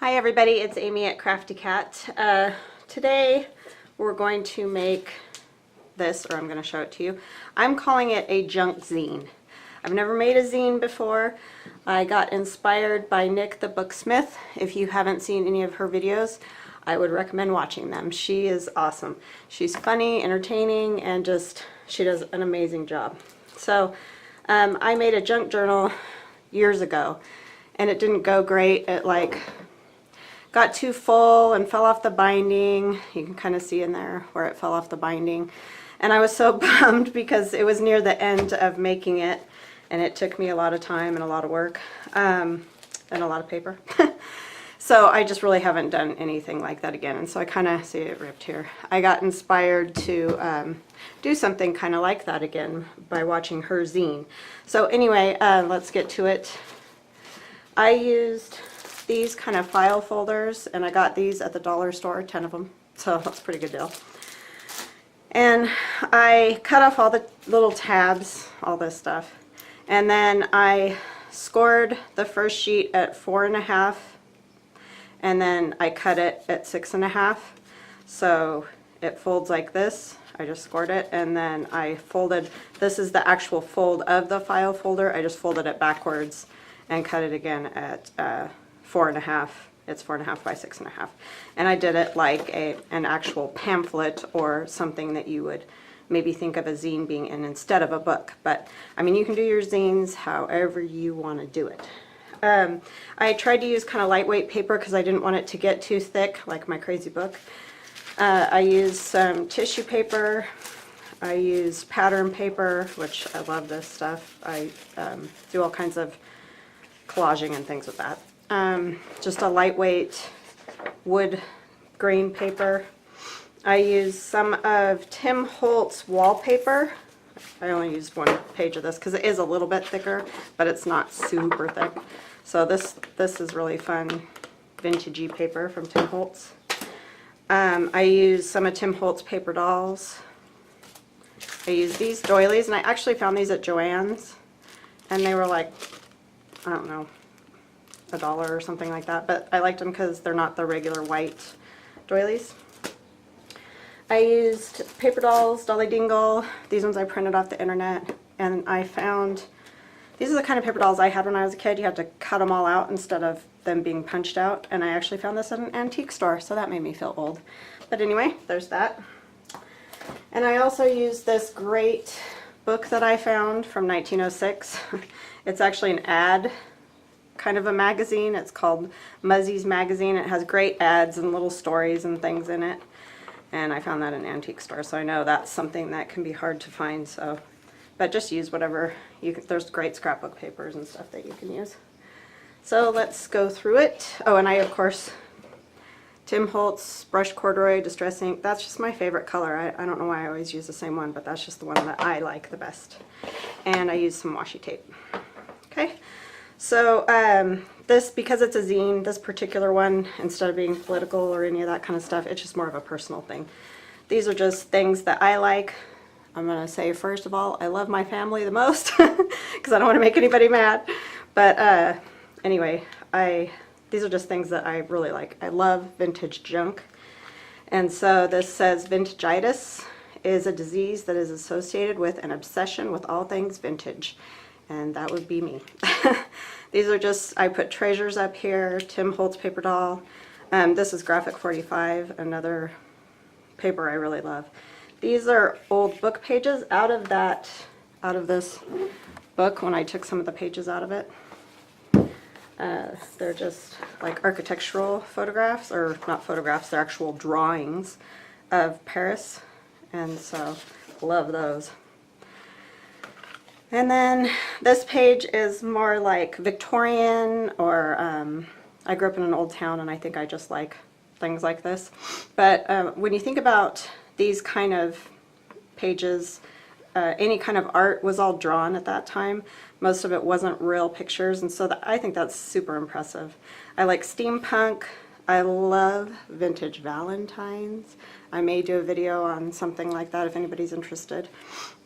Hi everybody, it's Amy at Crafty Cat. Today we're going to make this, or I'm going to show it to you. I'm calling it a junk zine. I've never made a zine before. I got inspired by Nick the Booksmith. If you haven't seen any of her videos, I would recommend watching them. She is awesome. She's funny, entertaining, and just, she does an amazing job. So I made a junk journal years ago, and it didn't go great. It got too full and fell off the binding. You can kind of see in there where it fell off the binding. And I was so bummed because it was near the end of making it, and it took me a lot of time and a lot of work and a lot of paper. So I just really haven't done anything like that again. And so I kind of, see it ripped here. I got inspired to do something kind of like that again by watching her zine. So anyway, let's get to it. I used these kind of file folders, and I got these at the dollar store, 10 of them, so that's a pretty good deal. And I cut off all the little tabs, all this stuff, and then I scored the first sheet at 4.5, and then I cut it at 6.5, so it folds like this. I just scored it, and then I folded, this is the actual fold of the file folder, I just folded it backwards and cut it again at 4.5. It's 4.5 by 6.5, and I did it like an actual pamphlet or something that you would maybe think of a zine being in instead of a book. But I mean, you can do your zines however you want to do it. I tried to use kind of lightweight paper because I didn't want it to get too thick like my crazy book. I used some tissue paper. I used pattern paper, which I love this stuff. I do all kinds of collaging and things with that. Just a lightweight wood grain paper. I used some of Tim Holtz wallpaper. I only used one page of this because it is a little bit thicker, but it's not super thick. So this is really fun vintagey paper from Tim Holtz. I used some of Tim Holtz paper dolls. I used these doilies, and I actually found these at Joann's, and they were like, I don't know, $1 or something like that, but I liked them because they're not the regular white doilies. I used paper dolls, Dolly Dingle. These ones I printed off the internet, and I found these are the kind of paper dolls I had when I was a kid. You had to cut them all out instead of them being punched out, and I actually found this at an antique store, so that made me feel old. But anyway, there's that. And I also used this great book that I found from 1906. It's actually an ad kind of a magazine. It's called Muzzy's Magazine. It has great ads and little stories and things in it, and I found that in an antique store, so I know that's something that can be hard to find. So, but just use whatever you can. There's great scrapbook papers and stuff that you can use. So let's go through it. Oh, and I of course Tim Holtz brushed corduroy distress ink. That's just my favorite color. I don't know why I always use the same one, but that's just the one that I like the best. And I used some washi tape. Okay. So this, because it's a zine, this particular one, instead of being political or any of that kind of stuff, it's just more of a personal thing. These are just things that I like. I'm going to say, first of all, I love my family the most because I don't want to make anybody mad. But anyway, these are just things that I really like. I love vintage junk. And so this says vintagitis is a disease that is associated with an obsession with all things vintage. And that would be me. These are just, I put treasures up here, Tim Holtz paper doll. This is Graphic 45, another paper I really love. These are old book pages out of this book when I took some of the pages out of it. They're just like architectural photographs, or not photographs, they're actual drawings of Paris. And so, love those. And then this page is more like Victorian, or I grew up in an old town, and I think I just like things like this. But when you think about these kind of pages, any kind of art was all drawn at that time. Most of it wasn't real pictures, and so I think that's super impressive. I like steampunk. I love vintage valentines. I may do a video on something like that if anybody's interested.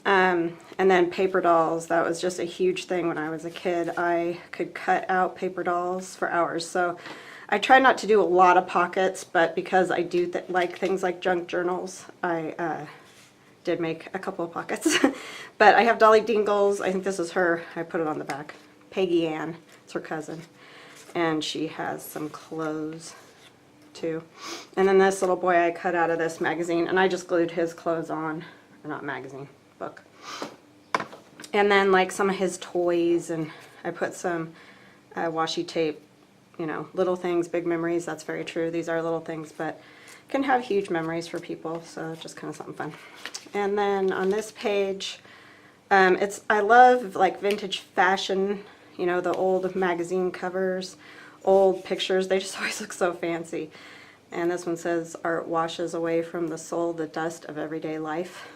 And then paper dolls, that was just a huge thing when I was a kid. I could cut out paper dolls for hours. So I try not to do a lot of pockets, but because I do like things like junk journals, I did make a couple of pockets. But I have Dolly Dingles. I think this is her. I put it on the back. Peggy Ann. It's her cousin. And she has some clothes too. And then this little boy I cut out of this magazine, and I just glued his clothes on. Or not magazine, book. And then like some of his toys, and I put some washi tape, you know, little things, big memories. That's very true. These are little things, but can have huge memories for people, so just kind of something fun. And then on this page, I love like vintage fashion, you know, the old magazine covers, old pictures. They just always look so fancy. And this one says, "Art washes away from the soul the dust of everyday life."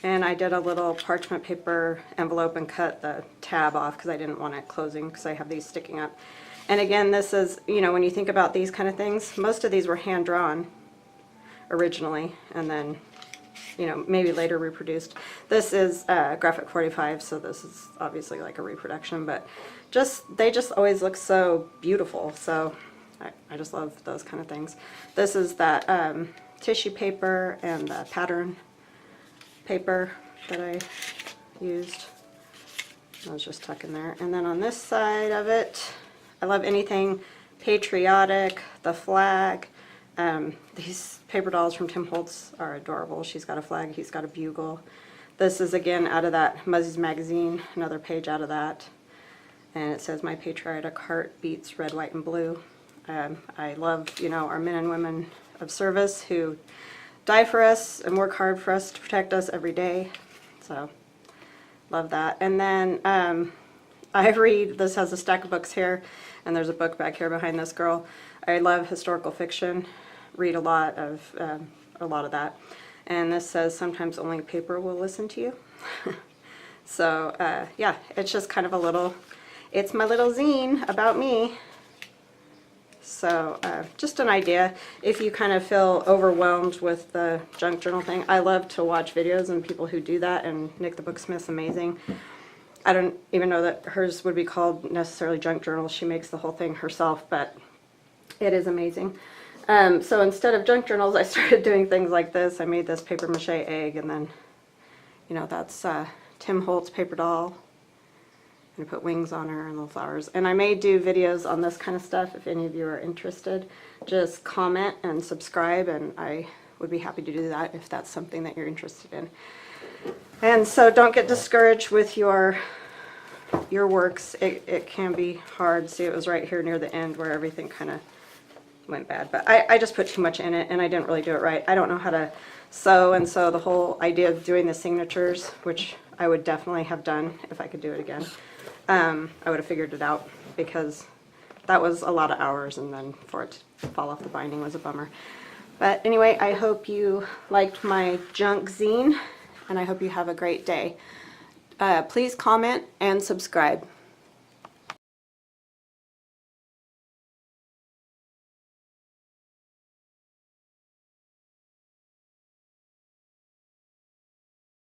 And I did a little parchment paper envelope and cut the tab off because I didn't want it closing because I have these sticking up. And again, this is, you know, when you think about these kind of things, most of these were hand drawn originally and then, you know, maybe later reproduced. This is graphic 45, so this is obviously like a reproduction, but they just always look so beautiful. So I just love those kind of things. This is that tissue paper and the pattern paper that I used. I was just tucking there. And then on this side of it, I love anything patriotic, the flag. These paper dolls from Tim Holtz are adorable. She's got a flag, he's got a bugle. This is again out of that Muzzy's magazine, another page out of that. And it says, "My patriotic heart beats red, white, and blue." I love, you know, our men and women of service who die for us and work hard for us to protect us every day. So love that. And then I read, this has a stack of books here, and there's a book back here behind this girl. I love historical fiction, read a lot of that. And this says, "Sometimes only paper will listen to you." So yeah, it's just kind of a little, it's my little zine about me. So just an idea if you kind of feel overwhelmed with the junk journal thing. I love to watch videos and people who do that, and Nick the Booksmith's amazing. I don't even know that hers would be called necessarily junk journals. She makes the whole thing herself, but it is amazing. So instead of junk journals, I started doing things like this. I made this paper mache egg, and then, you know, that's Tim Holtz paper doll. And I put wings on her and little flowers. And I may do videos on this kind of stuff if any of you are interested. Just comment and subscribe, and I would be happy to do that if that's something that you're interested in. And so don't get discouraged with your works. It can be hard. See, it was right here near the end where everything kind of went bad. But I just put too much in it, and I didn't really do it right. I don't know how to sew, and so the whole idea of doing the signatures, which I would definitely have done if I could do it again, I would have figured it out, because that was a lot of hours, and then for it to fall off the binding was a bummer. But anyway, I hope you liked my junk zine, and I hope you have a great day. Please comment and subscribe.